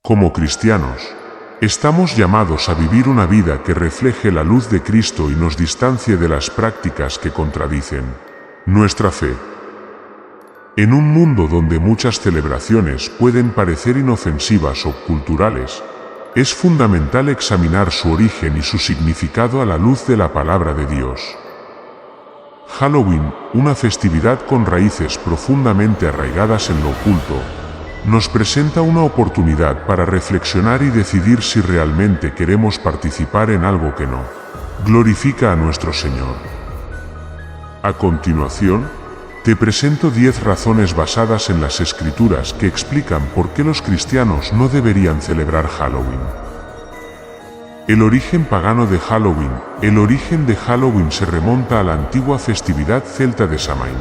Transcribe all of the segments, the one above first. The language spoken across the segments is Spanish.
Como cristianos, estamos llamados a vivir una vida que refleje la luz de Cristo y nos distancie de las prácticas que contradicen nuestra fe. En un mundo donde muchas celebraciones pueden parecer inofensivas o culturales, es fundamental examinar su origen y su significado a la luz de la palabra de Dios. Halloween, una festividad con raíces profundamente arraigadas en lo oculto, nos presenta una oportunidad para reflexionar y decidir si realmente queremos participar en algo que no glorifica a nuestro Señor. A continuación, te presento 10 razones basadas en las Escrituras que explican por qué los cristianos no deberían celebrar Halloween. El origen pagano de Halloween. El origen de Halloween se remonta a la antigua festividad celta de Samhain,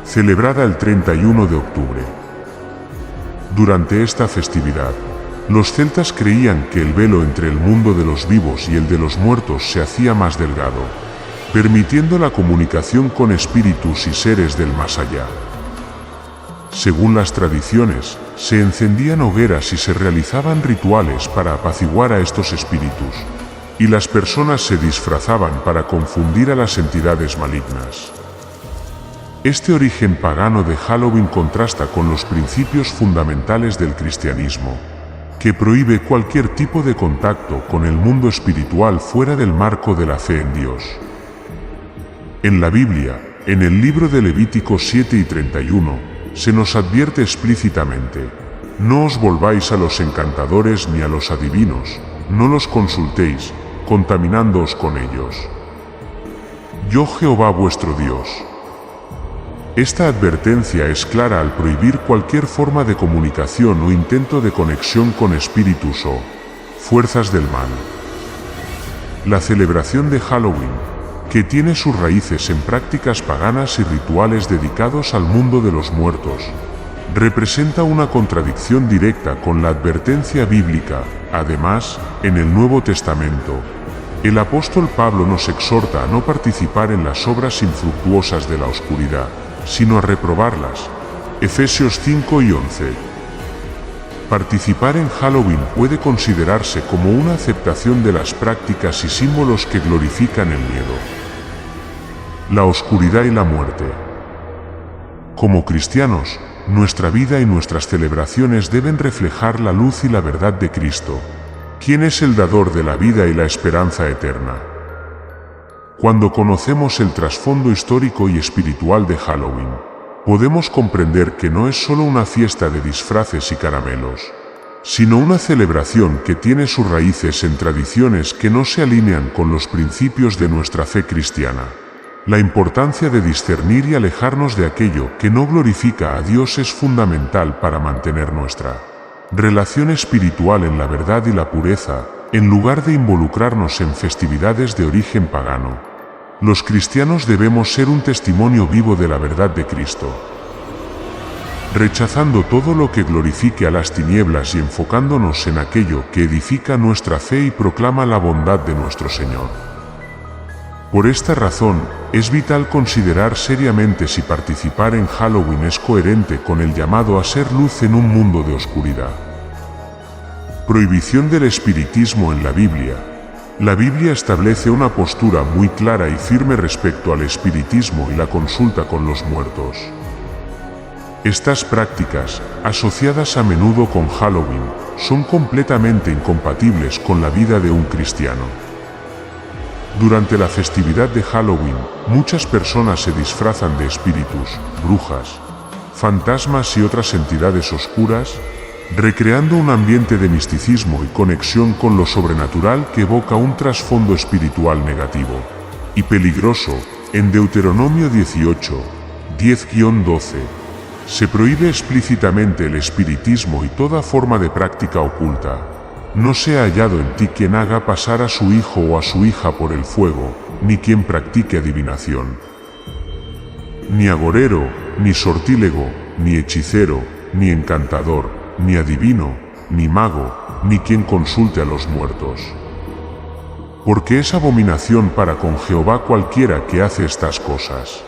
celebrada el 31 de octubre. Durante esta festividad, los celtas creían que el velo entre el mundo de los vivos y el de los muertos se hacía más delgado, permitiendo la comunicación con espíritus y seres del más allá. Según las tradiciones, se encendían hogueras y se realizaban rituales para apaciguar a estos espíritus, y las personas se disfrazaban para confundir a las entidades malignas. Este origen pagano de Halloween contrasta con los principios fundamentales del cristianismo, que prohíbe cualquier tipo de contacto con el mundo espiritual fuera del marco de la fe en Dios. En la Biblia, en el libro de Levítico 7 y 31, se nos advierte explícitamente: no os volváis a los encantadores ni a los adivinos, no los consultéis, contaminándoos con ellos. Yo Jehová vuestro Dios. Esta advertencia es clara al prohibir cualquier forma de comunicación o intento de conexión con espíritus o fuerzas del mal. La celebración de Halloween, que tiene sus raíces en prácticas paganas y rituales dedicados al mundo de los muertos, representa una contradicción directa con la advertencia bíblica. Además, en el Nuevo Testamento, el apóstol Pablo nos exhorta a no participar en las obras infructuosas de la oscuridad, sino a reprobarlas. Efesios 5 y 11. Participar en Halloween puede considerarse como una aceptación de las prácticas y símbolos que glorifican el miedo, la oscuridad y la muerte. Como cristianos, nuestra vida y nuestras celebraciones deben reflejar la luz y la verdad de Cristo, quien es el dador de la vida y la esperanza eterna. Cuando conocemos el trasfondo histórico y espiritual de Halloween, podemos comprender que no es solo una fiesta de disfraces y caramelos, sino una celebración que tiene sus raíces en tradiciones que no se alinean con los principios de nuestra fe cristiana. La importancia de discernir y alejarnos de aquello que no glorifica a Dios es fundamental para mantener nuestra relación espiritual en la verdad y la pureza, en lugar de involucrarnos en festividades de origen pagano. Los cristianos debemos ser un testimonio vivo de la verdad de Cristo, rechazando todo lo que glorifique a las tinieblas y enfocándonos en aquello que edifica nuestra fe y proclama la bondad de nuestro Señor. Por esta razón, es vital considerar seriamente si participar en Halloween es coherente con el llamado a ser luz en un mundo de oscuridad. Prohibición del espiritismo en la Biblia. La Biblia establece una postura muy clara y firme respecto al espiritismo y la consulta con los muertos. Estas prácticas, asociadas a menudo con Halloween, son completamente incompatibles con la vida de un cristiano. Durante la festividad de Halloween, muchas personas se disfrazan de espíritus, brujas, fantasmas y otras entidades oscuras, recreando un ambiente de misticismo y conexión con lo sobrenatural que evoca un trasfondo espiritual negativo y peligroso. En Deuteronomio 18, 10-12, se prohíbe explícitamente el espiritismo y toda forma de práctica oculta. No sea hallado en ti quien haga pasar a su hijo o a su hija por el fuego, ni quien practique adivinación. Ni agorero, ni sortílego, ni hechicero, ni encantador, ni adivino, ni mago, ni quien consulte a los muertos. Porque es abominación para con Jehová cualquiera que hace estas cosas.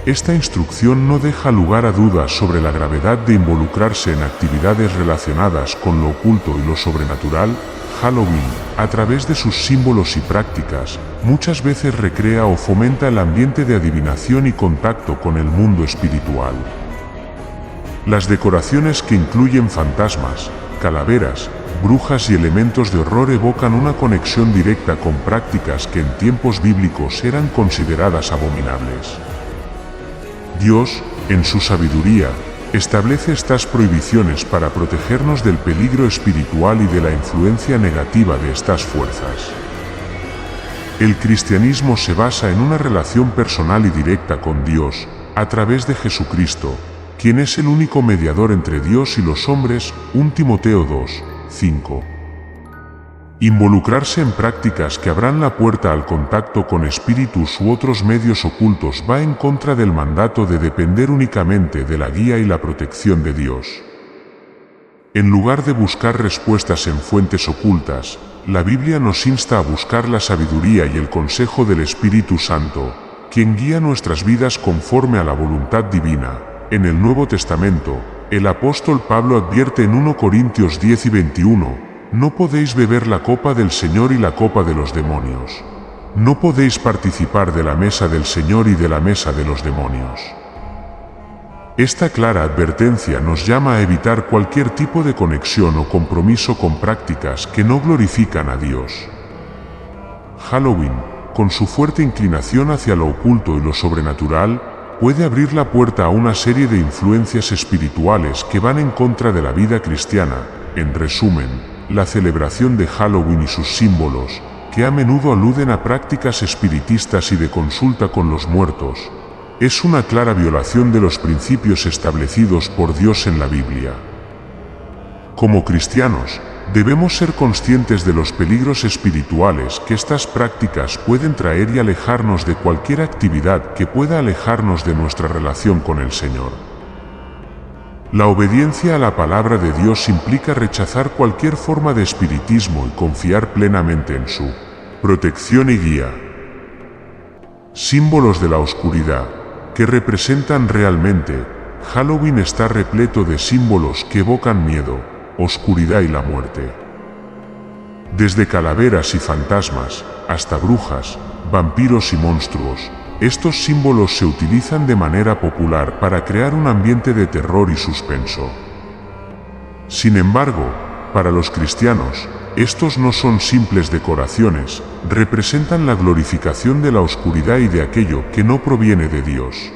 esta instrucción no deja lugar a dudas sobre la gravedad de involucrarse en actividades relacionadas con lo oculto y lo sobrenatural. Halloween, a través de sus símbolos y prácticas, muchas veces recrea o fomenta el ambiente de adivinación y contacto con el mundo espiritual. Las decoraciones que incluyen fantasmas, calaveras, brujas y elementos de horror evocan una conexión directa con prácticas que en tiempos bíblicos eran consideradas abominables. Dios, en su sabiduría, establece estas prohibiciones para protegernos del peligro espiritual y de la influencia negativa de estas fuerzas. El cristianismo se basa en una relación personal y directa con Dios, a través de Jesucristo, quien es el único mediador entre Dios y los hombres. 1 Timoteo 2, 5. Involucrarse en prácticas que abran la puerta al contacto con espíritus u otros medios ocultos va en contra del mandato de depender únicamente de la guía y la protección de Dios. En lugar de buscar respuestas en fuentes ocultas, la Biblia nos insta a buscar la sabiduría y el consejo del Espíritu Santo, quien guía nuestras vidas conforme a la voluntad divina. En el Nuevo Testamento, el apóstol Pablo advierte en 1 Corintios 10 y 21, no podéis beber la copa del Señor y la copa de los demonios. No podéis participar de la mesa del Señor y de la mesa de los demonios. Esta clara advertencia nos llama a evitar cualquier tipo de conexión o compromiso con prácticas que no glorifican a Dios. Halloween, con su fuerte inclinación hacia lo oculto y lo sobrenatural, puede abrir la puerta a una serie de influencias espirituales que van en contra de la vida cristiana. En resumen, la celebración de Halloween y sus símbolos, que a menudo aluden a prácticas espiritistas y de consulta con los muertos, es una clara violación de los principios establecidos por Dios en la Biblia. Como cristianos, debemos ser conscientes de los peligros espirituales que estas prácticas pueden traer y alejarnos de cualquier actividad que pueda alejarnos de nuestra relación con el Señor. La obediencia a la palabra de Dios implica rechazar cualquier forma de espiritismo y confiar plenamente en su protección y guía. Símbolos de la oscuridad, que representan realmente. Halloween está repleto de símbolos que evocan miedo, oscuridad y la muerte. Desde calaveras y fantasmas, hasta brujas, vampiros y monstruos, estos símbolos se utilizan de manera popular para crear un ambiente de terror y suspenso. Sin embargo, para los cristianos, estos no son simples decoraciones, representan la glorificación de la oscuridad y de aquello que no proviene de Dios.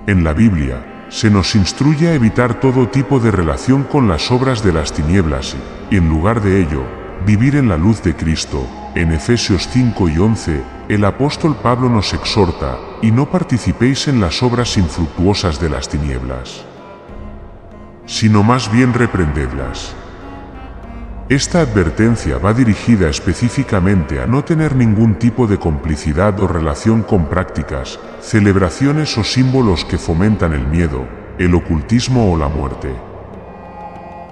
En la Biblia, se nos instruye a evitar todo tipo de relación con las obras de las tinieblas y, en lugar de ello, vivir en la luz de Cristo. En Efesios 5 y 11, el apóstol Pablo nos exhorta, y no participéis en las obras infructuosas de las tinieblas, sino más bien reprendedlas. Esta advertencia va dirigida específicamente a no tener ningún tipo de complicidad o relación con prácticas, celebraciones o símbolos que fomentan el miedo, el ocultismo o la muerte.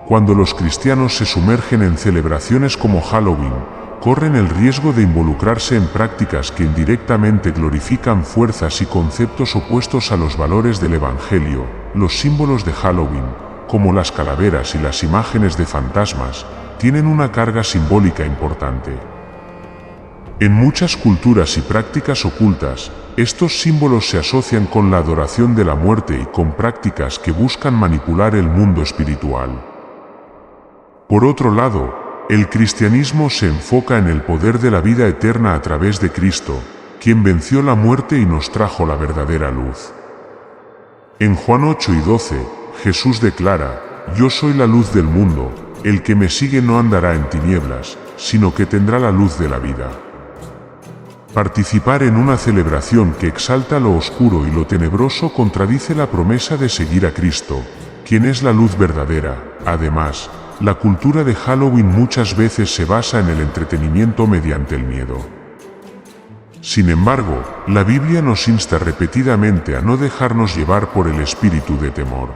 Cuando los cristianos se sumergen en celebraciones como Halloween, corren el riesgo de involucrarse en prácticas que indirectamente glorifican fuerzas y conceptos opuestos a los valores del Evangelio. Los símbolos de Halloween, como las calaveras y las imágenes de fantasmas, tienen una carga simbólica importante. En muchas culturas y prácticas ocultas, estos símbolos se asocian con la adoración de la muerte y con prácticas que buscan manipular el mundo espiritual. Por otro lado, el cristianismo se enfoca en el poder de la vida eterna a través de Cristo, quien venció la muerte y nos trajo la verdadera luz. En Juan 8 y 12, Jesús declara: «Yo soy la luz del mundo, el que me sigue no andará en tinieblas, sino que tendrá la luz de la vida». Participar en una celebración que exalta lo oscuro y lo tenebroso contradice la promesa de seguir a Cristo, quien es la luz verdadera. Además, la cultura de Halloween muchas veces se basa en el entretenimiento mediante el miedo. Sin embargo, la Biblia nos insta repetidamente a no dejarnos llevar por el espíritu de temor.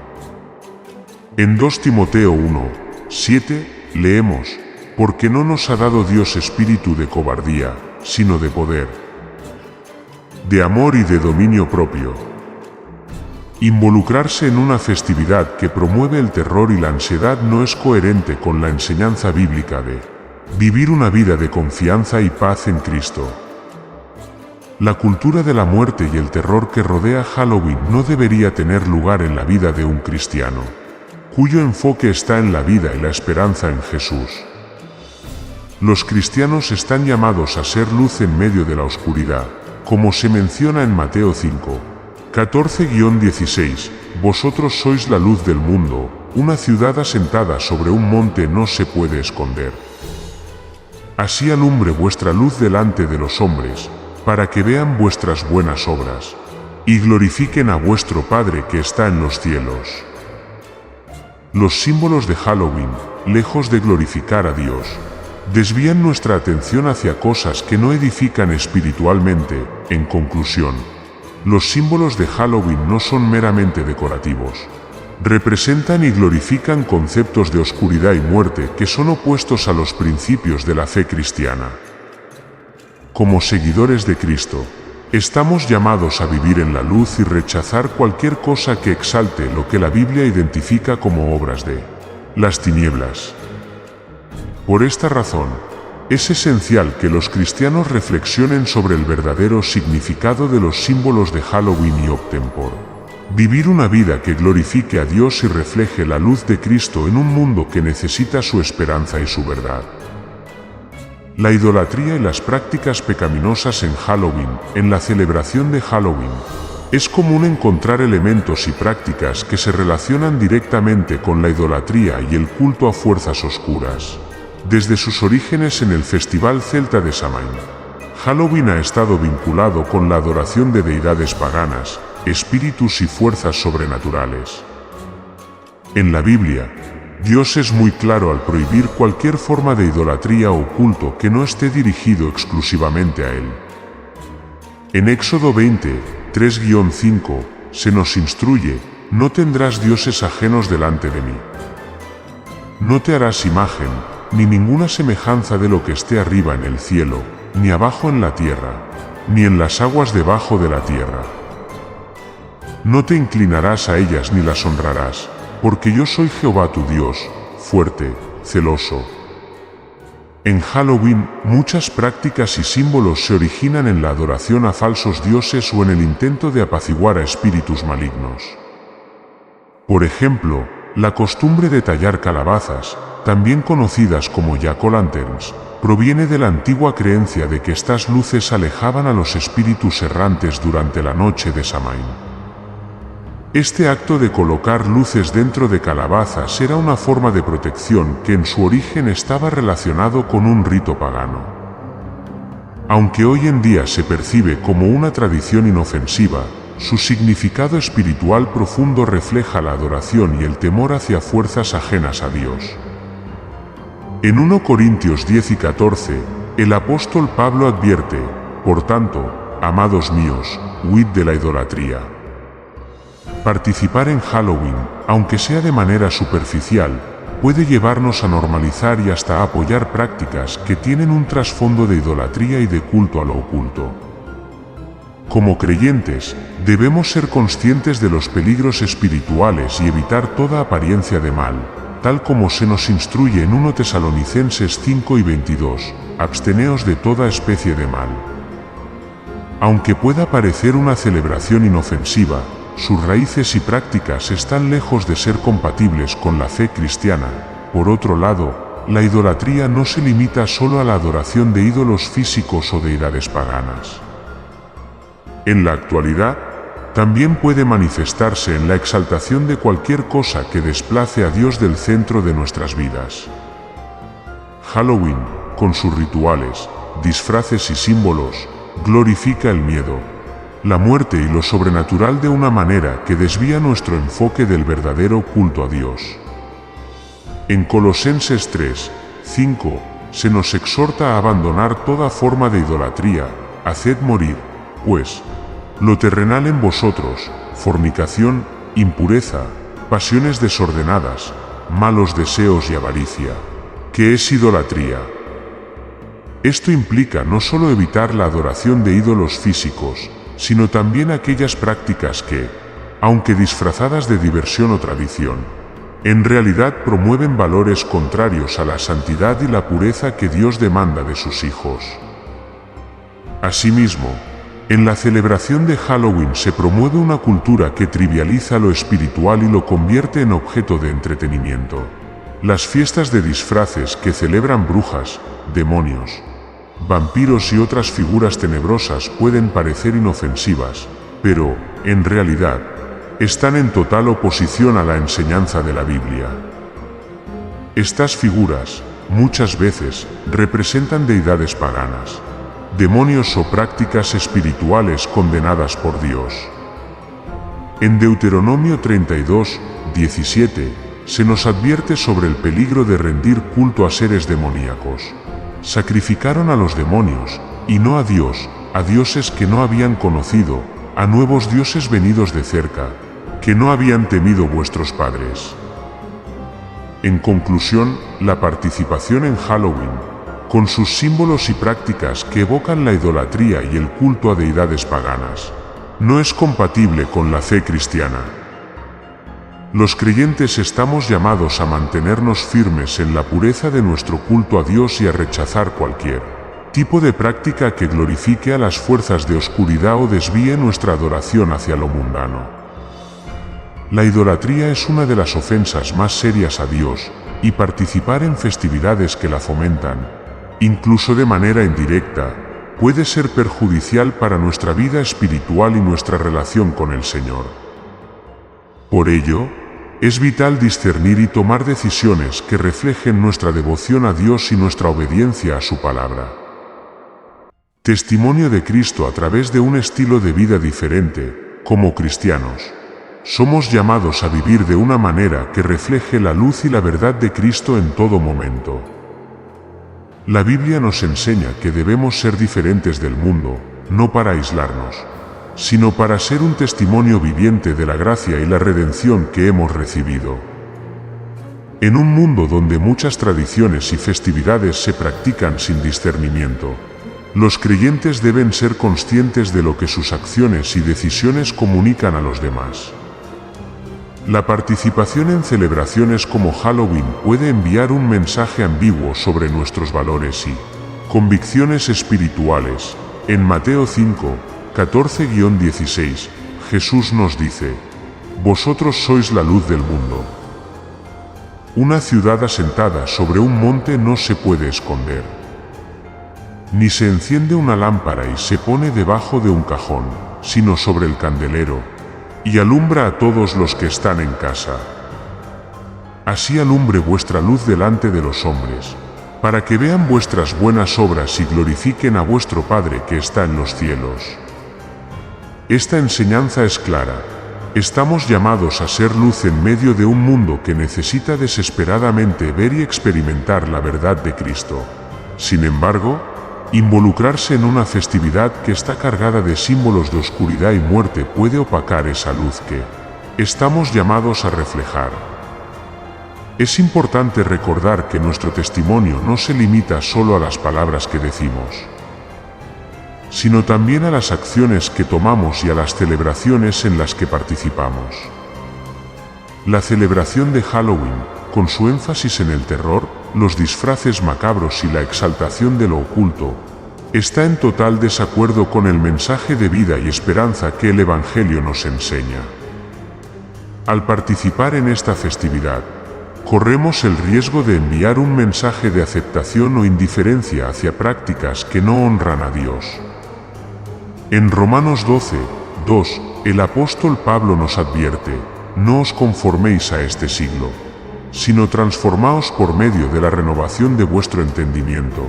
En 2 Timoteo 1, 7, leemos: «Porque no nos ha dado Dios espíritu de cobardía, sino de poder, de amor y de dominio propio». Involucrarse en una festividad que promueve el terror y la ansiedad no es coherente con la enseñanza bíblica de vivir una vida de confianza y paz en Cristo. La cultura de la muerte y el terror que rodea Halloween no debería tener lugar en la vida de un cristiano, cuyo enfoque está en la vida y la esperanza en Jesús. Los cristianos están llamados a ser luz en medio de la oscuridad, como se menciona en Mateo 5, 14-16, vosotros sois la luz del mundo, una ciudad asentada sobre un monte no se puede esconder. Así alumbre vuestra luz delante de los hombres, para que vean vuestras buenas obras, y glorifiquen a vuestro Padre que está en los cielos. Los símbolos de Halloween, lejos de glorificar a Dios, desvían nuestra atención hacia cosas que no edifican espiritualmente. En conclusión, los símbolos de Halloween no son meramente decorativos. Representan y glorifican conceptos de oscuridad y muerte que son opuestos a los principios de la fe cristiana. Como seguidores de Cristo, estamos llamados a vivir en la luz y rechazar cualquier cosa que exalte lo que la Biblia identifica como obras de las tinieblas. Por esta razón, es esencial que los cristianos reflexionen sobre el verdadero significado de los símbolos de Halloween y opten por vivir una vida que glorifique a Dios y refleje la luz de Cristo en un mundo que necesita su esperanza y su verdad. La idolatría y las prácticas pecaminosas en Halloween. En la celebración de Halloween, es común encontrar elementos y prácticas que se relacionan directamente con la idolatría y el culto a fuerzas oscuras. Desde sus orígenes en el Festival Celta de Samhain, Halloween ha estado vinculado con la adoración de deidades paganas, espíritus y fuerzas sobrenaturales. En la Biblia, Dios es muy claro al prohibir cualquier forma de idolatría o culto que no esté dirigido exclusivamente a Él. En Éxodo 20, 3-5, se nos instruye: no tendrás dioses ajenos delante de mí. No te harás imagen, ni ninguna semejanza de lo que esté arriba en el cielo, ni abajo en la tierra, ni en las aguas debajo de la tierra. No te inclinarás a ellas ni las honrarás, porque yo soy Jehová tu Dios, fuerte, celoso. En Halloween, muchas prácticas y símbolos se originan en la adoración a falsos dioses o en el intento de apaciguar a espíritus malignos. Por ejemplo, la costumbre de tallar calabazas, también conocidas como jack-o'-lanterns, proviene de la antigua creencia de que estas luces alejaban a los espíritus errantes durante la noche de Samhain. Este acto de colocar luces dentro de calabazas era una forma de protección que en su origen estaba relacionado con un rito pagano. Aunque hoy en día se percibe como una tradición inofensiva, su significado espiritual profundo refleja la adoración y el temor hacia fuerzas ajenas a Dios. En 1 Corintios 10 y 14, el apóstol Pablo advierte: por tanto, amados míos, huid de la idolatría. Participar en Halloween, aunque sea de manera superficial, puede llevarnos a normalizar y hasta a apoyar prácticas que tienen un trasfondo de idolatría y de culto a lo oculto. Como creyentes, debemos ser conscientes de los peligros espirituales y evitar toda apariencia de mal, tal como se nos instruye en 1 Tesalonicenses 5 y 22, absteneos de toda especie de mal. Aunque pueda parecer una celebración inofensiva, sus raíces y prácticas están lejos de ser compatibles con la fe cristiana. Por otro lado, la idolatría no se limita solo a la adoración de ídolos físicos o deidades paganas. En la actualidad, también puede manifestarse en la exaltación de cualquier cosa que desplace a Dios del centro de nuestras vidas. Halloween, con sus rituales, disfraces y símbolos, glorifica el miedo, la muerte y lo sobrenatural de una manera que desvía nuestro enfoque del verdadero culto a Dios. En Colosenses 3, 5, se nos exhorta a abandonar toda forma de idolatría: haced morir, pues, lo terrenal en vosotros, fornicación, impureza, pasiones desordenadas, malos deseos y avaricia, que es idolatría. Esto implica no solo evitar la adoración de ídolos físicos, sino también aquellas prácticas que, aunque disfrazadas de diversión o tradición, en realidad promueven valores contrarios a la santidad y la pureza que Dios demanda de sus hijos. Asimismo, en la celebración de Halloween se promueve una cultura que trivializa lo espiritual y lo convierte en objeto de entretenimiento. Las fiestas de disfraces que celebran brujas, demonios, vampiros y otras figuras tenebrosas pueden parecer inofensivas, pero, en realidad, están en total oposición a la enseñanza de la Biblia. Estas figuras, muchas veces, representan deidades paganas, demonios o prácticas espirituales condenadas por Dios. En Deuteronomio 32, 17, se nos advierte sobre el peligro de rendir culto a seres demoníacos. Sacrificaron a los demonios, y no a Dios, a dioses que no habían conocido, a nuevos dioses venidos de cerca, que no habían temido vuestros padres. En conclusión, la participación en Halloween, con sus símbolos y prácticas que evocan la idolatría y el culto a deidades paganas, no es compatible con la fe cristiana. Los creyentes estamos llamados a mantenernos firmes en la pureza de nuestro culto a Dios y a rechazar cualquier tipo de práctica que glorifique a las fuerzas de oscuridad o desvíe nuestra adoración hacia lo mundano. La idolatría es una de las ofensas más serias a Dios, y participar en festividades que la fomentan, incluso de manera indirecta, puede ser perjudicial para nuestra vida espiritual y nuestra relación con el Señor. Por ello, es vital discernir y tomar decisiones que reflejen nuestra devoción a Dios y nuestra obediencia a su palabra. Testimonio de Cristo a través de un estilo de vida diferente. Como cristianos, somos llamados a vivir de una manera que refleje la luz y la verdad de Cristo en todo momento. La Biblia nos enseña que debemos ser diferentes del mundo, no para aislarnos, sino para ser un testimonio viviente de la gracia y la redención que hemos recibido. En un mundo donde muchas tradiciones y festividades se practican sin discernimiento, los creyentes deben ser conscientes de lo que sus acciones y decisiones comunican a los demás. La participación en celebraciones como Halloween puede enviar un mensaje ambiguo sobre nuestros valores y convicciones espirituales. En Mateo 5, 14-16, Jesús nos dice: «Vosotros sois la luz del mundo». Una ciudad asentada sobre un monte no se puede esconder. Ni se enciende una lámpara y se pone debajo de un cajón, sino sobre el candelero, y alumbra a todos los que están en casa. Así alumbre vuestra luz delante de los hombres, para que vean vuestras buenas obras y glorifiquen a vuestro Padre que está en los cielos. Esta enseñanza es clara. Estamos llamados a ser luz en medio de un mundo que necesita desesperadamente ver y experimentar la verdad de Cristo. Sin embargo, involucrarse en una festividad que está cargada de símbolos de oscuridad y muerte puede opacar esa luz que estamos llamados a reflejar. Es importante recordar que nuestro testimonio no se limita solo a las palabras que decimos, sino también a las acciones que tomamos y a las celebraciones en las que participamos. La celebración de Halloween, con su énfasis en el terror, los disfraces macabros y la exaltación de lo oculto, está en total desacuerdo con el mensaje de vida y esperanza que el Evangelio nos enseña. Al participar en esta festividad, corremos el riesgo de enviar un mensaje de aceptación o indiferencia hacia prácticas que no honran a Dios. En Romanos 12, 2, el apóstol Pablo nos advierte: «No os conforméis a este siglo, sino transformaos por medio de la renovación de vuestro entendimiento,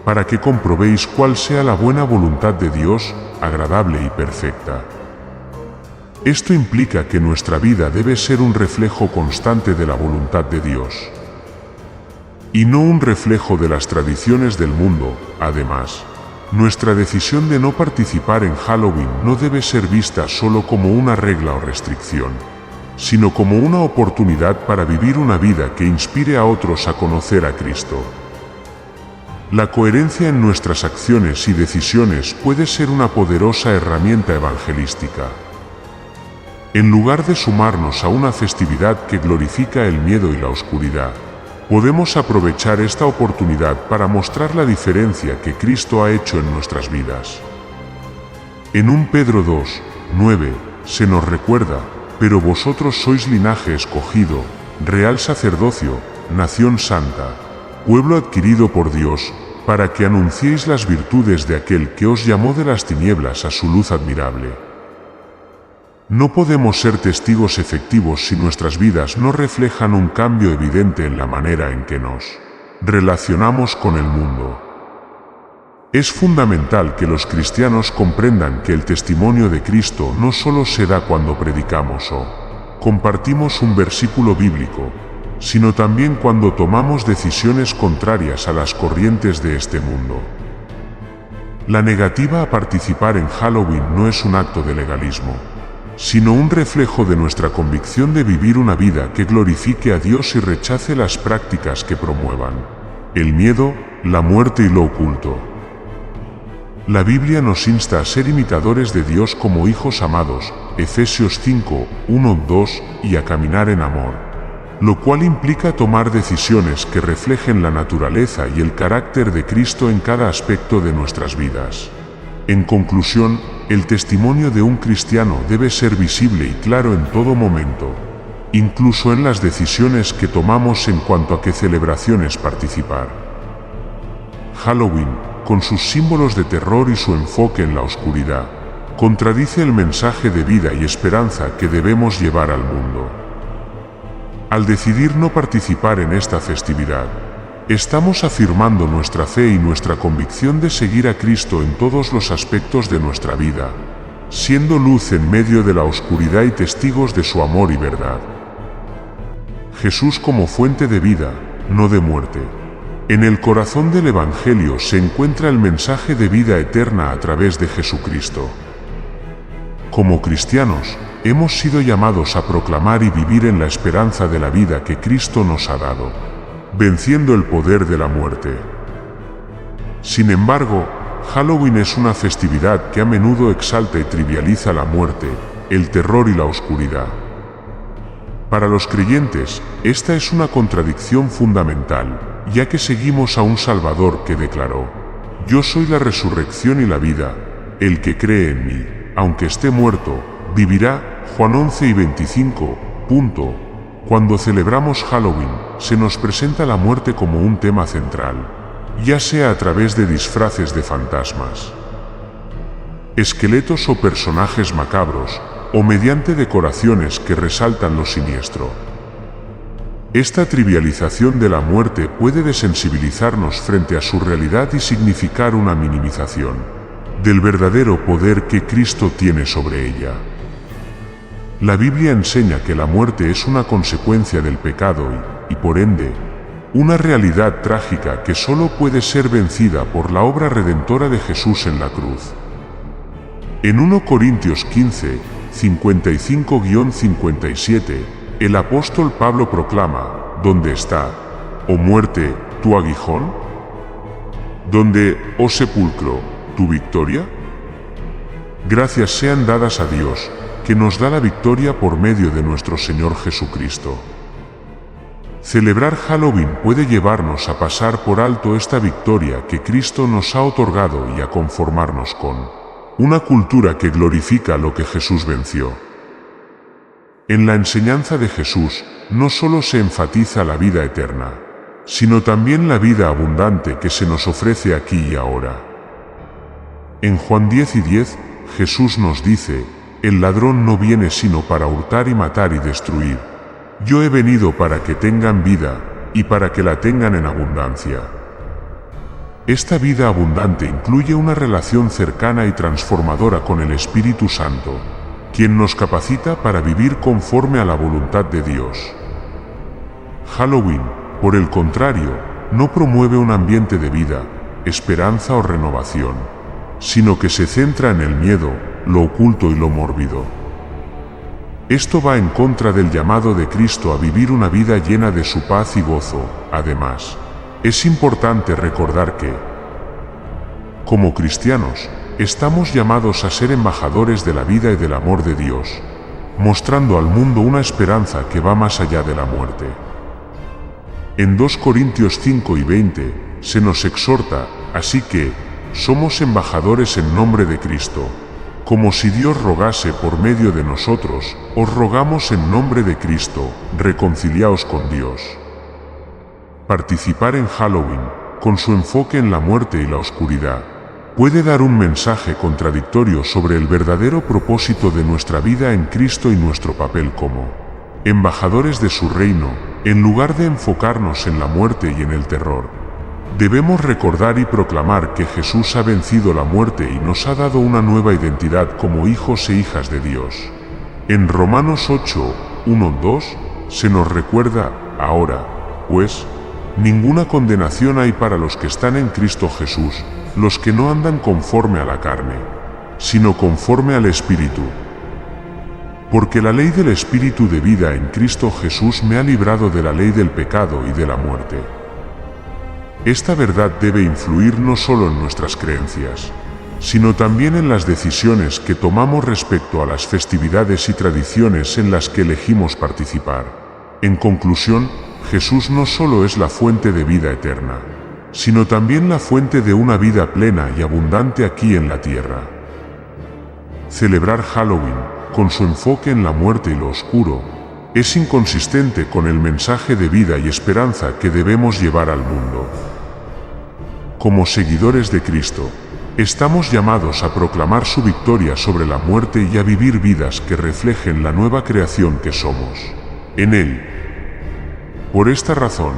para que comprobéis cuál sea la buena voluntad de Dios, agradable y perfecta». Esto implica que nuestra vida debe ser un reflejo constante de la voluntad de Dios, y no un reflejo de las tradiciones del mundo. Además, nuestra decisión de no participar en Halloween no debe ser vista solo como una regla o restricción, sino como una oportunidad para vivir una vida que inspire a otros a conocer a Cristo. La coherencia en nuestras acciones y decisiones puede ser una poderosa herramienta evangelística. En lugar de sumarnos a una festividad que glorifica el miedo y la oscuridad, podemos aprovechar esta oportunidad para mostrar la diferencia que Cristo ha hecho en nuestras vidas. En 1 Pedro 2, 9, se nos recuerda: pero vosotros sois linaje escogido, real sacerdocio, nación santa, pueblo adquirido por Dios, para que anunciéis las virtudes de aquel que os llamó de las tinieblas a su luz admirable. No podemos ser testigos efectivos si nuestras vidas no reflejan un cambio evidente en la manera en que nos relacionamos con el mundo. Es fundamental que los cristianos comprendan que el testimonio de Cristo no solo se da cuando predicamos o compartimos un versículo bíblico, sino también cuando tomamos decisiones contrarias a las corrientes de este mundo. La negativa a participar en Halloween no es un acto de legalismo, sino un reflejo de nuestra convicción de vivir una vida que glorifique a Dios y rechace las prácticas que promuevan el miedo, la muerte y lo oculto. La Biblia nos insta a ser imitadores de Dios como hijos amados, Efesios 5, 1, 2, y a caminar en amor, lo cual implica tomar decisiones que reflejen la naturaleza y el carácter de Cristo en cada aspecto de nuestras vidas. En conclusión, el testimonio de un cristiano debe ser visible y claro en todo momento, incluso en las decisiones que tomamos en cuanto a qué celebraciones participar. Halloween, con sus símbolos de terror y su enfoque en la oscuridad, contradice el mensaje de vida y esperanza que debemos llevar al mundo. Al decidir no participar en esta festividad, estamos afirmando nuestra fe y nuestra convicción de seguir a Cristo en todos los aspectos de nuestra vida, siendo luz en medio de la oscuridad y testigos de su amor y verdad. Jesús como fuente de vida, no de muerte. En el corazón del Evangelio se encuentra el mensaje de vida eterna a través de Jesucristo. Como cristianos, hemos sido llamados a proclamar y vivir en la esperanza de la vida que Cristo nos ha dado, venciendo el poder de la muerte. Sin embargo, Halloween es una festividad que a menudo exalta y trivializa la muerte, el terror y la oscuridad. Para los creyentes, esta es una contradicción fundamental, ya que seguimos a un Salvador que declaró: «Yo soy la resurrección y la vida, el que cree en mí, aunque esté muerto, vivirá». Juan 11 y 25. Cuando celebramos Halloween, se nos presenta la muerte como un tema central, ya sea a través de disfraces de fantasmas, esqueletos o personajes macabros, o mediante decoraciones que resaltan lo siniestro. Esta trivialización de la muerte puede desensibilizarnos frente a su realidad y significar una minimización del verdadero poder que Cristo tiene sobre ella. La Biblia enseña que la muerte es una consecuencia del pecado y, por ende, una realidad trágica que solo puede ser vencida por la obra redentora de Jesús en la cruz. En 1 Corintios 15, 55-57, el apóstol Pablo proclama: ¿Dónde está, oh muerte, tu aguijón? ¿Dónde, oh sepulcro, tu victoria? Gracias sean dadas a Dios, que nos da la victoria por medio de nuestro Señor Jesucristo. Celebrar Halloween puede llevarnos a pasar por alto esta victoria que Cristo nos ha otorgado y a conformarnos con una cultura que glorifica lo que Jesús venció. En la enseñanza de Jesús, no solo se enfatiza la vida eterna, sino también la vida abundante que se nos ofrece aquí y ahora. En Juan 10:10, Jesús nos dice: «El ladrón no viene sino para hurtar y matar y destruir. Yo he venido para que tengan vida, y para que la tengan en abundancia». Esta vida abundante incluye una relación cercana y transformadora con el Espíritu Santo, quien nos capacita para vivir conforme a la voluntad de Dios. Halloween, por el contrario, no promueve un ambiente de vida, esperanza o renovación, sino que se centra en el miedo, lo oculto y lo mórbido. Esto va en contra del llamado de Cristo a vivir una vida llena de su paz y gozo. Además, es importante recordar que, como cristianos, estamos llamados a ser embajadores de la vida y del amor de Dios, mostrando al mundo una esperanza que va más allá de la muerte. En 2 Corintios 5 y 20 se nos exhorta, así que, somos embajadores en nombre de Cristo, como si Dios rogase por medio de nosotros, os rogamos en nombre de Cristo, reconciliaos con Dios. Participar en Halloween, con su enfoque en la muerte y la oscuridad, puede dar un mensaje contradictorio sobre el verdadero propósito de nuestra vida en Cristo y nuestro papel como embajadores de su reino, en lugar de enfocarnos en la muerte y en el terror. Debemos recordar y proclamar que Jesús ha vencido la muerte y nos ha dado una nueva identidad como hijos e hijas de Dios. En Romanos 8, 1-2, se nos recuerda, ahora, pues, ninguna condenación hay para los que están en Cristo Jesús, los que no andan conforme a la carne, sino conforme al Espíritu. Porque la ley del Espíritu de vida en Cristo Jesús me ha librado de la ley del pecado y de la muerte. Esta verdad debe influir no solo en nuestras creencias, sino también en las decisiones que tomamos respecto a las festividades y tradiciones en las que elegimos participar. En conclusión, Jesús no solo es la fuente de vida eterna, sino también la fuente de una vida plena y abundante aquí en la tierra. Celebrar Halloween, con su enfoque en la muerte y lo oscuro, es inconsistente con el mensaje de vida y esperanza que debemos llevar al mundo. Como seguidores de Cristo, estamos llamados a proclamar su victoria sobre la muerte y a vivir vidas que reflejen la nueva creación que somos en Él. Por esta razón,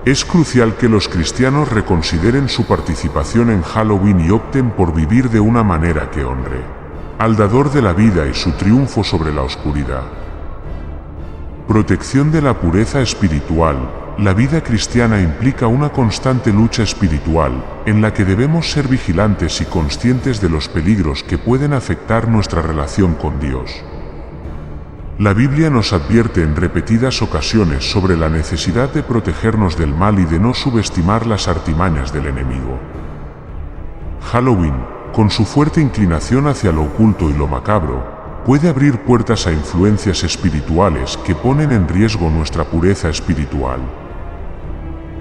es crucial que los cristianos reconsideren su participación en Halloween y opten por vivir de una manera que honre al dador de la vida y su triunfo sobre la oscuridad. Protección de la pureza espiritual. La vida cristiana implica una constante lucha espiritual, en la que debemos ser vigilantes y conscientes de los peligros que pueden afectar nuestra relación con Dios. La Biblia nos advierte en repetidas ocasiones sobre la necesidad de protegernos del mal y de no subestimar las artimañas del enemigo. Halloween, con su fuerte inclinación hacia lo oculto y lo macabro, puede abrir puertas a influencias espirituales que ponen en riesgo nuestra pureza espiritual.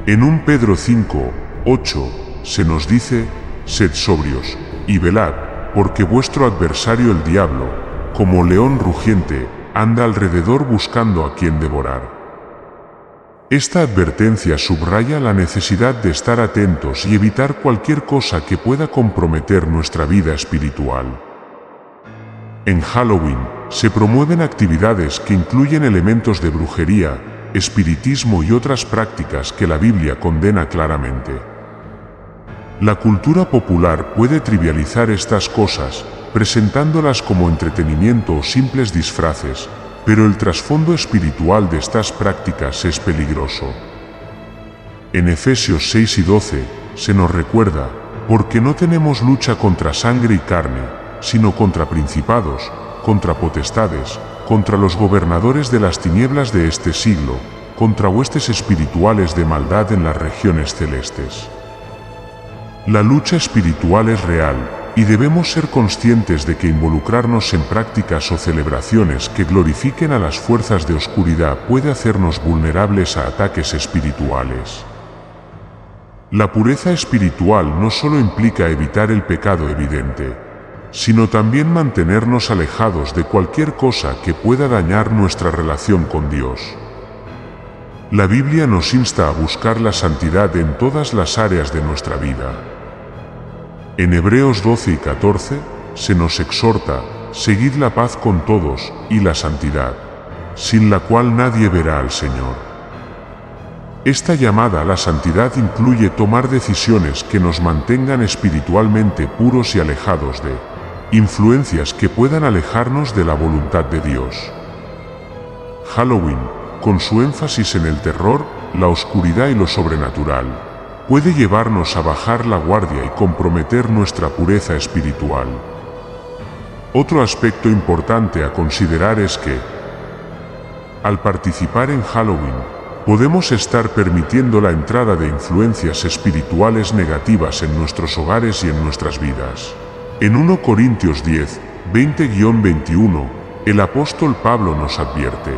En 1 Pedro 5, 8, se nos dice, sed sobrios, y velad, porque vuestro adversario el diablo, como león rugiente, anda alrededor buscando a quien devorar. Esta advertencia subraya la necesidad de estar atentos y evitar cualquier cosa que pueda comprometer nuestra vida espiritual. En Halloween, se promueven actividades que incluyen elementos de brujería, espiritismo y otras prácticas que la Biblia condena claramente. La cultura popular puede trivializar estas cosas, presentándolas como entretenimiento o simples disfraces, pero el trasfondo espiritual de estas prácticas es peligroso. En Efesios 6 y 12, se nos recuerda, porque no tenemos lucha contra sangre y carne, sino contra principados, contra potestades, contra los gobernadores de las tinieblas de este siglo, contra huestes espirituales de maldad en las regiones celestes. La lucha espiritual es real, y debemos ser conscientes de que involucrarnos en prácticas o celebraciones que glorifiquen a las fuerzas de oscuridad puede hacernos vulnerables a ataques espirituales. La pureza espiritual no solo implica evitar el pecado evidente, sino también mantenernos alejados de cualquier cosa que pueda dañar nuestra relación con Dios. La Biblia nos insta a buscar la santidad en todas las áreas de nuestra vida. En Hebreos 12 y 14, se nos exhorta, seguid la paz con todos y la santidad, sin la cual nadie verá al Señor. Esta llamada a la santidad incluye tomar decisiones que nos mantengan espiritualmente puros y alejados de influencias que puedan alejarnos de la voluntad de Dios. Halloween, con su énfasis en el terror, la oscuridad y lo sobrenatural, puede llevarnos a bajar la guardia y comprometer nuestra pureza espiritual. Otro aspecto importante a considerar es que, al participar en Halloween, podemos estar permitiendo la entrada de influencias espirituales negativas en nuestros hogares y en nuestras vidas. En 1 Corintios 10, 20-21, El apóstol Pablo nos advierte: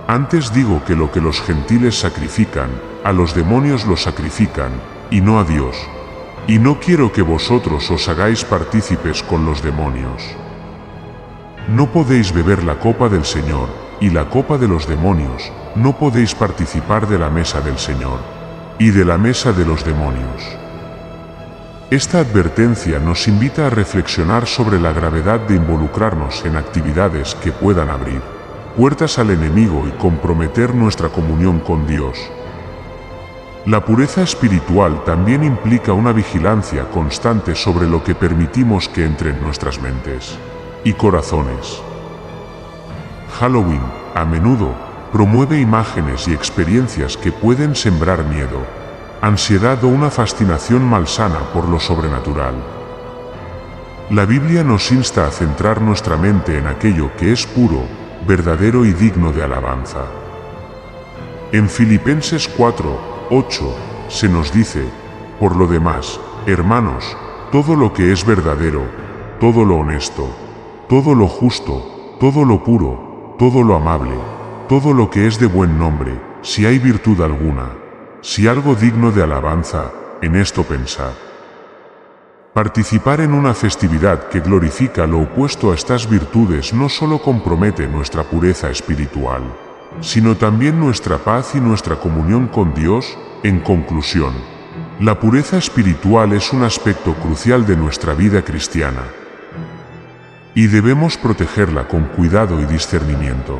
antes digo que lo que los gentiles sacrifican, a los demonios lo sacrifican, y no a Dios. Y no quiero que vosotros os hagáis partícipes con los demonios. No podéis beber la copa del Señor, y la copa de los demonios, no podéis participar de la mesa del Señor, y de la mesa de los demonios. Esta advertencia nos invita a reflexionar sobre la gravedad de involucrarnos en actividades que puedan abrir puertas al enemigo y comprometer nuestra comunión con Dios. La pureza espiritual también implica una vigilancia constante sobre lo que permitimos que entre en nuestras mentes y corazones. Halloween, a menudo, promueve imágenes y experiencias que pueden sembrar miedo, ansiedad o una fascinación malsana por lo sobrenatural. La Biblia nos insta a centrar nuestra mente en aquello que es puro, verdadero y digno de alabanza. En Filipenses 4:8 se nos dice: por lo demás, hermanos, todo lo que es verdadero, todo lo honesto, todo lo justo, todo lo puro, todo lo amable, todo lo que es de buen nombre, si hay virtud alguna, si algo digno de alabanza, en esto pensad. Participar en una festividad que glorifica lo opuesto a estas virtudes no solo compromete nuestra pureza espiritual, sino también nuestra paz y nuestra comunión con Dios. En conclusión, la pureza espiritual es un aspecto crucial de nuestra vida cristiana, y debemos protegerla con cuidado y discernimiento.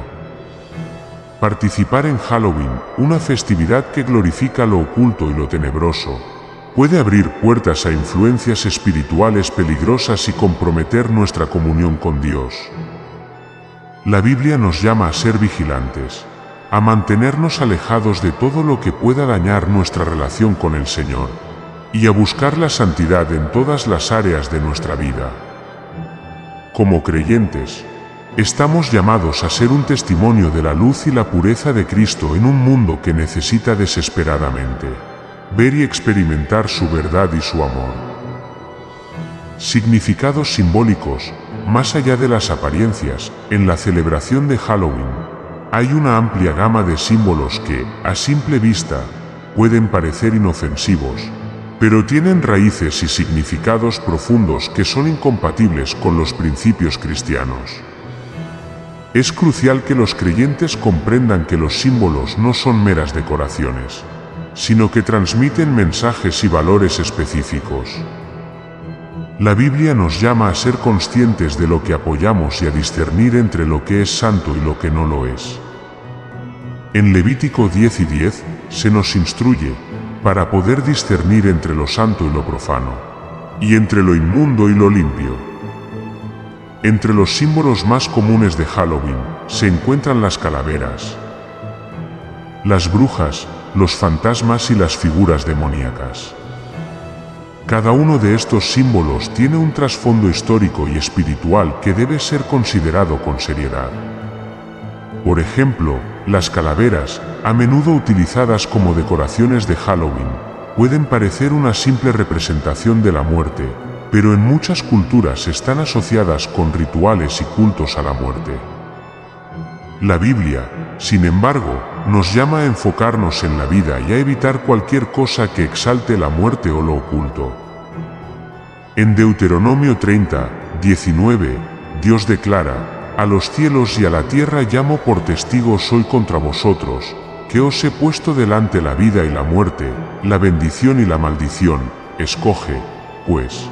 Participar en Halloween, una festividad que glorifica lo oculto y lo tenebroso, puede abrir puertas a influencias espirituales peligrosas y comprometer nuestra comunión con Dios. La Biblia nos llama a ser vigilantes, a mantenernos alejados de todo lo que pueda dañar nuestra relación con el Señor, y a buscar la santidad en todas las áreas de nuestra vida. Como creyentes, estamos llamados a ser un testimonio de la luz y la pureza de Cristo en un mundo que necesita desesperadamente ver y experimentar su verdad y su amor. Significados simbólicos, más allá de las apariencias, en la celebración de Halloween, hay una amplia gama de símbolos que, a simple vista, pueden parecer inofensivos, pero tienen raíces y significados profundos que son incompatibles con los principios cristianos. Es crucial que los creyentes comprendan que los símbolos no son meras decoraciones, sino que transmiten mensajes y valores específicos. La Biblia nos llama a ser conscientes de lo que apoyamos y a discernir entre lo que es santo y lo que no lo es. En Levítico 10:10 se nos instruye para poder discernir entre lo santo y lo profano, y entre lo inmundo y lo limpio. Entre los símbolos más comunes de Halloween se encuentran las calaveras, las brujas, los fantasmas y las figuras demoníacas. Cada uno de estos símbolos tiene un trasfondo histórico y espiritual que debe ser considerado con seriedad. Por ejemplo, las calaveras, a menudo utilizadas como decoraciones de Halloween, pueden parecer una simple representación de la muerte, pero en muchas culturas están asociadas con rituales y cultos a la muerte. La Biblia, sin embargo, nos llama a enfocarnos en la vida y a evitar cualquier cosa que exalte la muerte o lo oculto. En Deuteronomio 30:19, Dios declara: a los cielos y a la tierra llamo por testigos hoy contra vosotros, que os he puesto delante la vida y la muerte, la bendición y la maldición. Escoge, pues,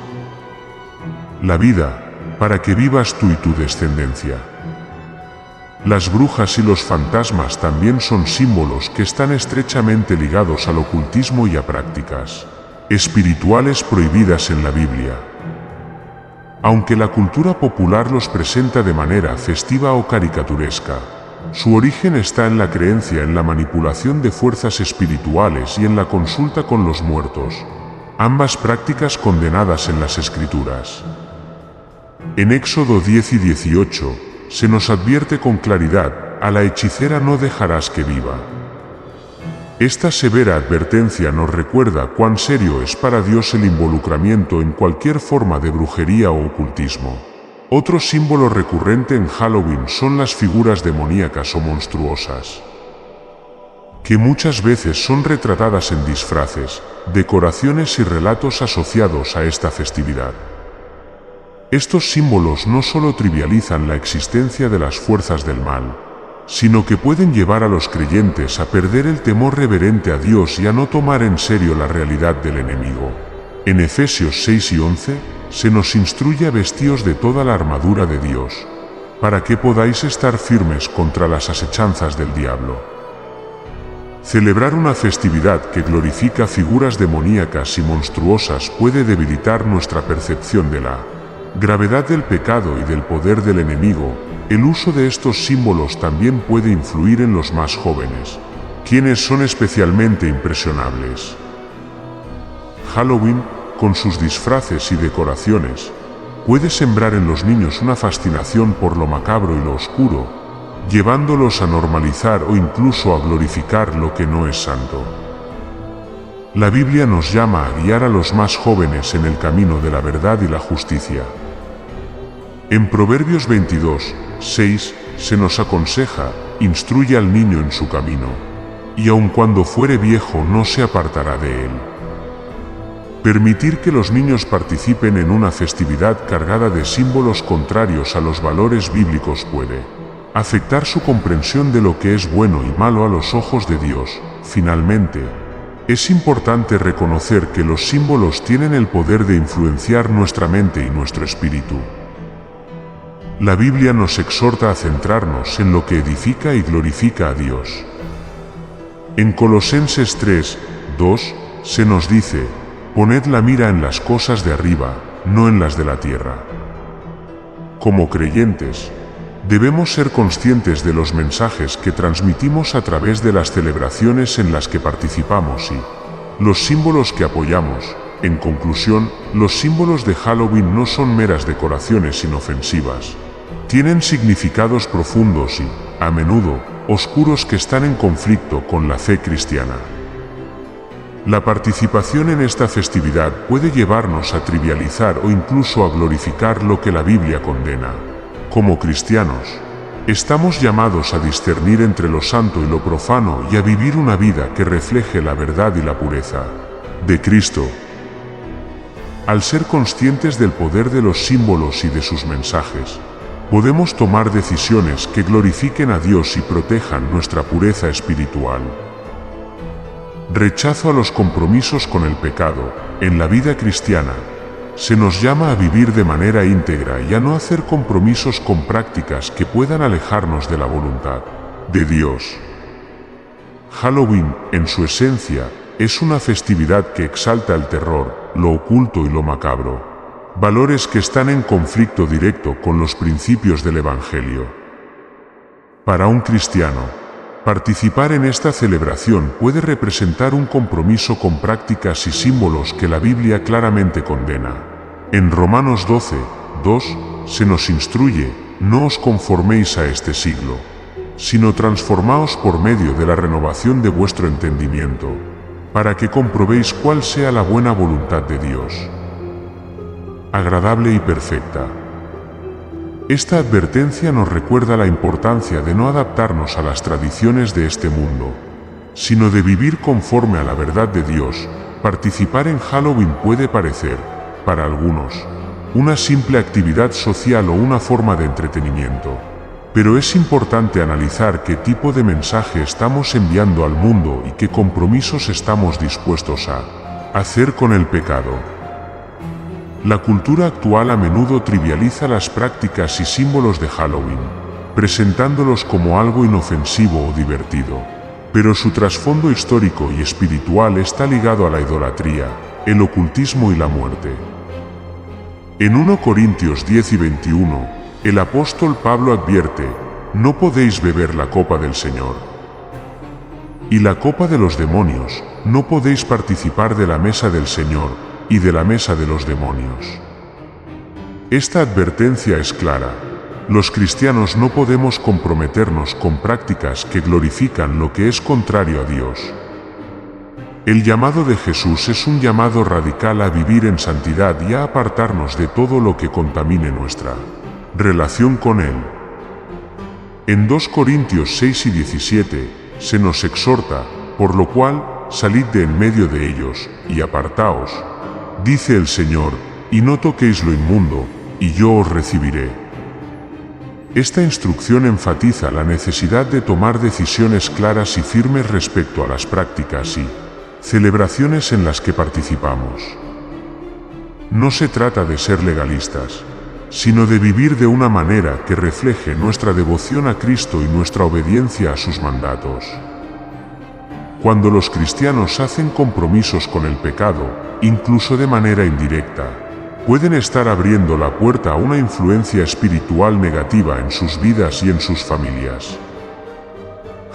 la vida, para que vivas tú y tu descendencia. Las brujas y los fantasmas también son símbolos que están estrechamente ligados al ocultismo y a prácticas espirituales prohibidas en la Biblia. Aunque la cultura popular los presenta de manera festiva o caricaturesca, su origen está en la creencia en la manipulación de fuerzas espirituales y en la consulta con los muertos, ambas prácticas condenadas en las Escrituras. En Éxodo 10 y 18, se nos advierte con claridad: a la hechicera no dejarás que viva. Esta severa advertencia nos recuerda cuán serio es para Dios el involucramiento en cualquier forma de brujería o ocultismo, Otro símbolo recurrente en Halloween son las figuras demoníacas o monstruosas, que muchas veces son retratadas en disfraces, decoraciones y relatos asociados a esta festividad. Estos símbolos no solo trivializan la existencia de las fuerzas del mal, sino que pueden llevar a los creyentes a perder el temor reverente a Dios y a no tomar en serio la realidad del enemigo. En Efesios 6 y 11, se nos instruye a vestíos de toda la armadura de Dios, para que podáis estar firmes contra las asechanzas del diablo. Celebrar una festividad que glorifica figuras demoníacas y monstruosas puede debilitar nuestra percepción de la gravedad del pecado y del poder del enemigo. El uso de estos símbolos también puede influir en los más jóvenes, quienes son especialmente impresionables. Halloween, con sus disfraces y decoraciones, puede sembrar en los niños una fascinación por lo macabro y lo oscuro, llevándolos a normalizar o incluso a glorificar lo que no es santo. La Biblia nos llama a guiar a los más jóvenes en el camino de la verdad y la justicia. En Proverbios 22, 6, se nos aconseja: instruye al niño en su camino, y aun cuando fuere viejo no se apartará de él. Permitir que los niños participen en una festividad cargada de símbolos contrarios a los valores bíblicos puede afectar su comprensión de lo que es bueno y malo a los ojos de Dios. Finalmente, es importante reconocer que los símbolos tienen el poder de influenciar nuestra mente y nuestro espíritu. La Biblia nos exhorta a centrarnos en lo que edifica y glorifica a Dios. En Colosenses 3, 2, se nos dice: poned la mira en las cosas de arriba, no en las de la tierra. Como creyentes, debemos ser conscientes de los mensajes que transmitimos a través de las celebraciones en las que participamos y los símbolos que apoyamos. En conclusión, los símbolos de Halloween no son meras decoraciones inofensivas. Tienen significados profundos y, a menudo, oscuros que están en conflicto con la fe cristiana. La participación en esta festividad puede llevarnos a trivializar o incluso a glorificar lo que la Biblia condena. Como cristianos, estamos llamados a discernir entre lo santo y lo profano y a vivir una vida que refleje la verdad y la pureza de Cristo. Al ser conscientes del poder de los símbolos y de sus mensajes, podemos tomar decisiones que glorifiquen a Dios y protejan nuestra pureza espiritual. Rechazo a los compromisos con el pecado. En la vida cristiana, se nos llama a vivir de manera íntegra y a no hacer compromisos con prácticas que puedan alejarnos de la voluntad de Dios. Halloween, en su esencia, es una festividad que exalta el terror, lo oculto y lo macabro, valores que están en conflicto directo con los principios del Evangelio. Para un cristiano, participar en esta celebración puede representar un compromiso con prácticas y símbolos que la Biblia claramente condena. En Romanos 12, 2, se nos instruye: no os conforméis a este siglo, sino transformaos por medio de la renovación de vuestro entendimiento, para que comprobéis cuál sea la buena voluntad de Dios, agradable y perfecta. Esta advertencia nos recuerda la importancia de no adaptarnos a las tradiciones de este mundo, sino de vivir conforme a la verdad de Dios. Participar en Halloween puede parecer, para algunos, una simple actividad social o una forma de entretenimiento, pero es importante analizar qué tipo de mensaje estamos enviando al mundo y qué compromisos estamos dispuestos a hacer con el pecado. La cultura actual a menudo trivializa las prácticas y símbolos de Halloween, presentándolos como algo inofensivo o divertido, pero su trasfondo histórico y espiritual está ligado a la idolatría, el ocultismo y la muerte. En 1 Corintios 10 y 21, el apóstol Pablo advierte: no podéis beber la copa del Señor y la copa de los demonios, no podéis participar de la mesa del Señor y de la mesa de los demonios. Esta advertencia es clara. Los cristianos no podemos comprometernos con prácticas que glorifican lo que es contrario a Dios. El llamado de Jesús es un llamado radical a vivir en santidad y a apartarnos de todo lo que contamine nuestra Relación con Él. En 2 Corintios 6 y 17 se nos exhorta, por lo cual, salid de en medio de ellos, y apartaos, dice el Señor, y no toquéis lo inmundo, y yo os recibiré. Esta instrucción enfatiza la necesidad de tomar decisiones claras y firmes respecto a las prácticas y celebraciones en las que participamos. No se trata de ser legalistas, sino de vivir de una manera que refleje nuestra devoción a Cristo y nuestra obediencia a sus mandatos. Cuando los cristianos hacen compromisos con el pecado, incluso de manera indirecta, pueden estar abriendo la puerta a una influencia espiritual negativa en sus vidas y en sus familias.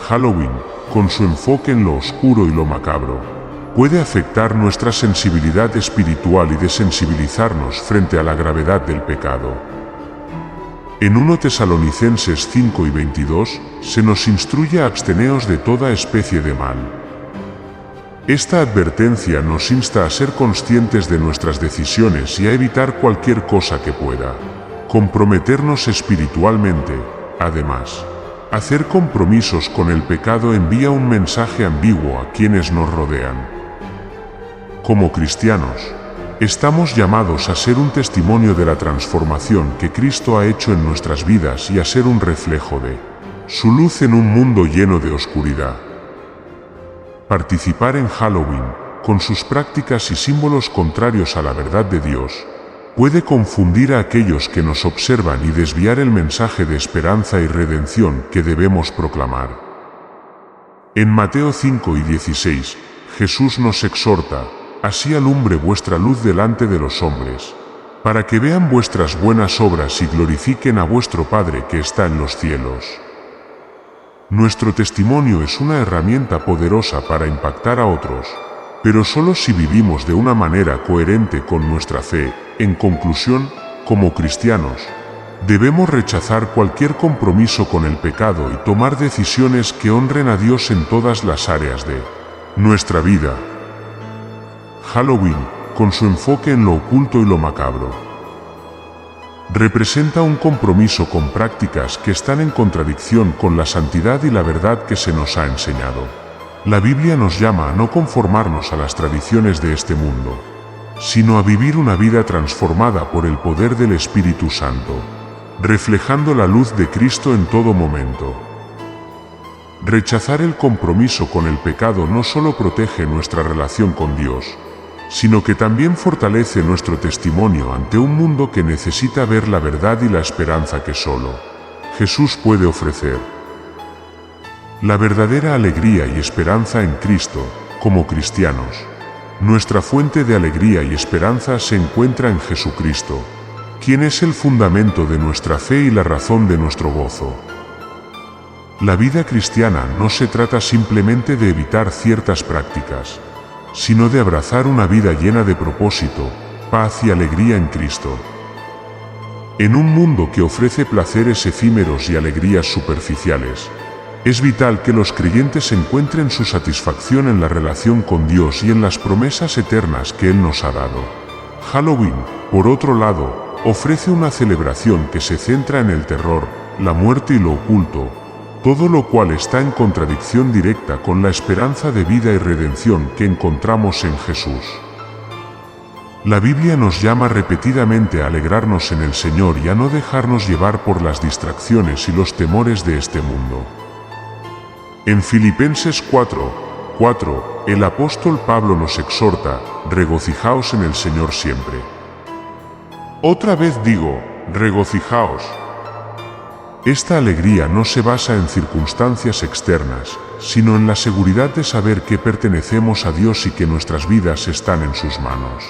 Halloween, con su enfoque en lo oscuro y lo macabro, puede afectar nuestra sensibilidad espiritual y desensibilizarnos frente a la gravedad del pecado. En 1 Tesalonicenses 5 y 22 se nos instruye a absteneos de toda especie de mal. Esta advertencia nos insta a ser conscientes de nuestras decisiones y a evitar cualquier cosa que pueda comprometernos espiritualmente. Además, hacer compromisos con el pecado envía un mensaje ambiguo a quienes nos rodean. Como cristianos, estamos llamados a ser un testimonio de la transformación que Cristo ha hecho en nuestras vidas y a ser un reflejo de su luz en un mundo lleno de oscuridad. Participar en Halloween, con sus prácticas y símbolos contrarios a la verdad de Dios, puede confundir a aquellos que nos observan y desviar el mensaje de esperanza y redención que debemos proclamar. En Mateo 5 y 16, Jesús nos exhorta: así alumbre vuestra luz delante de los hombres, para que vean vuestras buenas obras y glorifiquen a vuestro Padre que está en los cielos. Nuestro testimonio es una herramienta poderosa para impactar a otros, pero solo si vivimos de una manera coherente con nuestra fe. En conclusión, como cristianos, debemos rechazar cualquier compromiso con el pecado y tomar decisiones que honren a Dios en todas las áreas de nuestra vida. Halloween, con su enfoque en lo oculto y lo macabro, representa un compromiso con prácticas que están en contradicción con la santidad y la verdad que se nos ha enseñado. La Biblia nos llama a no conformarnos a las tradiciones de este mundo, sino a vivir una vida transformada por el poder del Espíritu Santo, reflejando la luz de Cristo en todo momento. Rechazar el compromiso con el pecado no solo protege nuestra relación con Dios, sino que también fortalece nuestro testimonio ante un mundo que necesita ver la verdad y la esperanza que solo Jesús puede ofrecer. La verdadera alegría y esperanza en Cristo, como cristianos, nuestra fuente de alegría y esperanza se encuentra en Jesucristo, quien es el fundamento de nuestra fe y la razón de nuestro gozo. La vida cristiana no se trata simplemente de evitar ciertas prácticas, sino de abrazar una vida llena de propósito, paz y alegría en Cristo. En un mundo que ofrece placeres efímeros y alegrías superficiales, es vital que los creyentes encuentren su satisfacción en la relación con Dios y en las promesas eternas que Él nos ha dado. Halloween, por otro lado, ofrece una celebración que se centra en el terror, la muerte y lo oculto, todo lo cual está en contradicción directa con la esperanza de vida y redención que encontramos en Jesús. La Biblia nos llama repetidamente a alegrarnos en el Señor y a no dejarnos llevar por las distracciones y los temores de este mundo. En Filipenses 4:4, el apóstol Pablo nos exhorta: regocijaos en el Señor siempre. Otra vez digo, regocijaos. Esta alegría no se basa en circunstancias externas, sino en la seguridad de saber que pertenecemos a Dios y que nuestras vidas están en sus manos.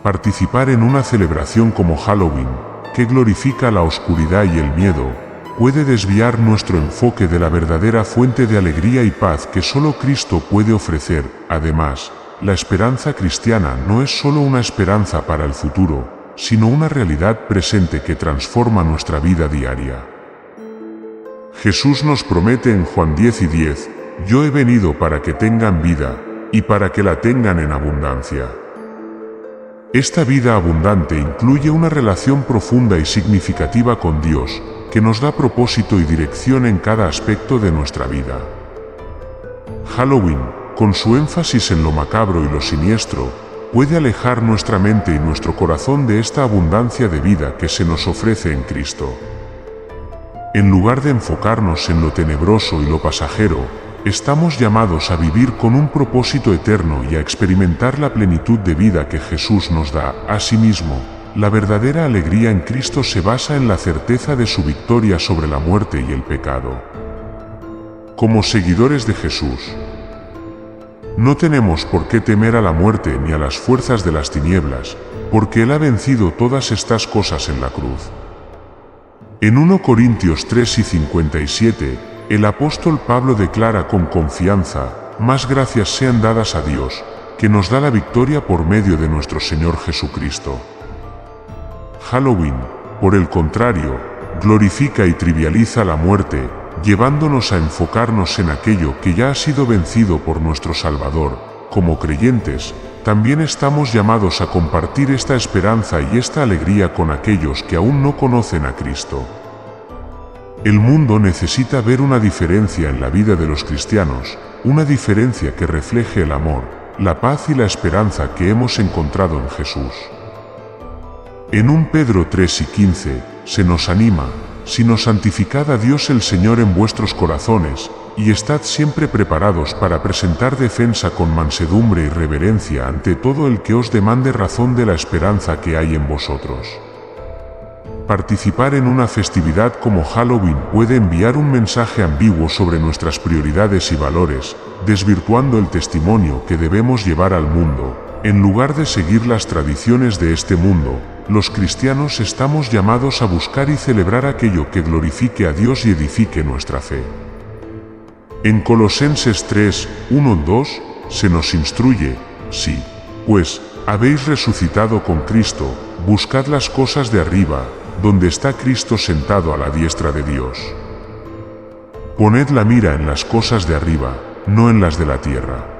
Participar en una celebración como Halloween, que glorifica la oscuridad y el miedo, puede desviar nuestro enfoque de la verdadera fuente de alegría y paz que solo Cristo puede ofrecer. Además, la esperanza cristiana no es solo una esperanza para el futuro, sino una realidad presente que transforma nuestra vida diaria. Jesús nos promete en Juan 10:10, yo he venido para que tengan vida, y para que la tengan en abundancia. Esta vida abundante incluye una relación profunda y significativa con Dios, que nos da propósito y dirección en cada aspecto de nuestra vida. Halloween, con su énfasis en lo macabro y lo siniestro, puede alejar nuestra mente y nuestro corazón de esta abundancia de vida que se nos ofrece en Cristo. En lugar de enfocarnos en lo tenebroso y lo pasajero, estamos llamados a vivir con un propósito eterno y a experimentar la plenitud de vida que Jesús nos da. Asimismo, la verdadera alegría en Cristo se basa en la certeza de su victoria sobre la muerte y el pecado. Como seguidores de Jesús, no tenemos por qué temer a la muerte ni a las fuerzas de las tinieblas, porque Él ha vencido todas estas cosas en la cruz. En 1 Corintios 3 y 57, el apóstol Pablo declara con confianza: «Más gracias sean dadas a Dios, que nos da la victoria por medio de nuestro Señor Jesucristo». Halloween, por el contrario, glorifica y trivializa la muerte, llevándonos a enfocarnos en aquello que ya ha sido vencido por nuestro Salvador. Como creyentes, también estamos llamados a compartir esta esperanza y esta alegría con aquellos que aún no conocen a Cristo. El mundo necesita ver una diferencia en la vida de los cristianos, una diferencia que refleje el amor, la paz y la esperanza que hemos encontrado en Jesús. En 1 Pedro 3 y 15, se nos anima: «Sino santificad a Dios el Señor en vuestros corazones, y estad siempre preparados para presentar defensa con mansedumbre y reverencia ante todo el que os demande razón de la esperanza que hay en vosotros». Participar en una festividad como Halloween puede enviar un mensaje ambiguo sobre nuestras prioridades y valores, desvirtuando el testimonio que debemos llevar al mundo. En lugar de seguir las tradiciones de este mundo, los cristianos estamos llamados a buscar y celebrar aquello que glorifique a Dios y edifique nuestra fe. En Colosenses 3, 1-2, se nos instruye: «Sí, pues, habéis resucitado con Cristo, buscad las cosas de arriba, donde está Cristo sentado a la diestra de Dios. Poned la mira en las cosas de arriba, no en las de la tierra».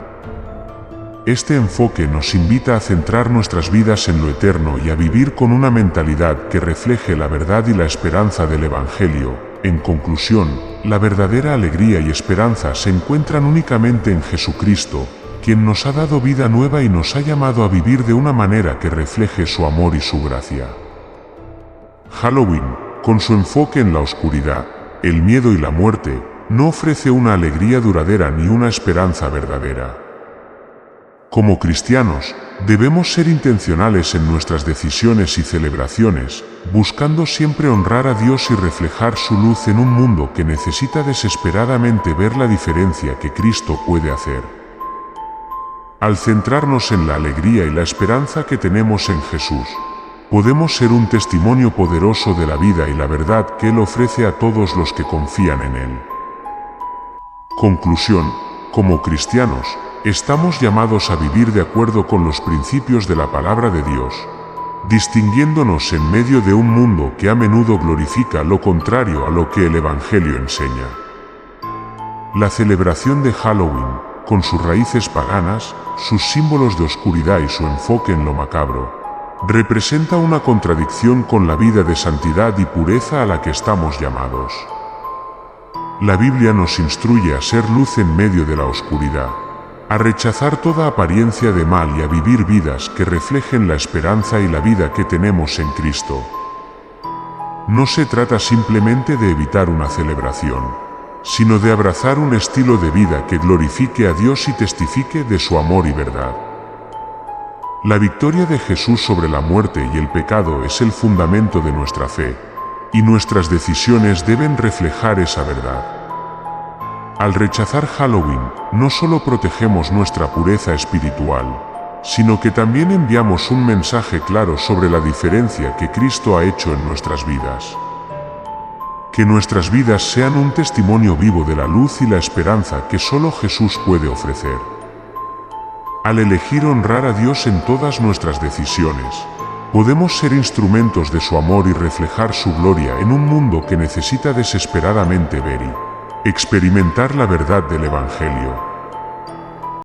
Este enfoque nos invita a centrar nuestras vidas en lo eterno y a vivir con una mentalidad que refleje la verdad y la esperanza del Evangelio. En conclusión, la verdadera alegría y esperanza se encuentran únicamente en Jesucristo, quien nos ha dado vida nueva y nos ha llamado a vivir de una manera que refleje su amor y su gracia. Halloween, con su enfoque en la oscuridad, el miedo y la muerte, no ofrece una alegría duradera ni una esperanza verdadera. Como cristianos, debemos ser intencionales en nuestras decisiones y celebraciones, buscando siempre honrar a Dios y reflejar su luz en un mundo que necesita desesperadamente ver la diferencia que Cristo puede hacer. Al centrarnos en la alegría y la esperanza que tenemos en Jesús, podemos ser un testimonio poderoso de la vida y la verdad que Él ofrece a todos los que confían en Él. Conclusión: como cristianos, estamos llamados a vivir de acuerdo con los principios de la palabra de Dios, distinguiéndonos en medio de un mundo que a menudo glorifica lo contrario a lo que el Evangelio enseña. La celebración de Halloween, con sus raíces paganas, sus símbolos de oscuridad y su enfoque en lo macabro, representa una contradicción con la vida de santidad y pureza a la que estamos llamados. La Biblia nos instruye a ser luz en medio de la oscuridad, a rechazar toda apariencia de mal y a vivir vidas que reflejen la esperanza y la vida que tenemos en Cristo. No se trata simplemente de evitar una celebración, sino de abrazar un estilo de vida que glorifique a Dios y testifique de su amor y verdad. La victoria de Jesús sobre la muerte y el pecado es el fundamento de nuestra fe, y nuestras decisiones deben reflejar esa verdad. Al rechazar Halloween, no solo protegemos nuestra pureza espiritual, sino que también enviamos un mensaje claro sobre la diferencia que Cristo ha hecho en nuestras vidas. Que nuestras vidas sean un testimonio vivo de la luz y la esperanza que solo Jesús puede ofrecer. Al elegir honrar a Dios en todas nuestras decisiones, podemos ser instrumentos de su amor y reflejar su gloria en un mundo que necesita desesperadamente ver y experimentar la verdad del Evangelio.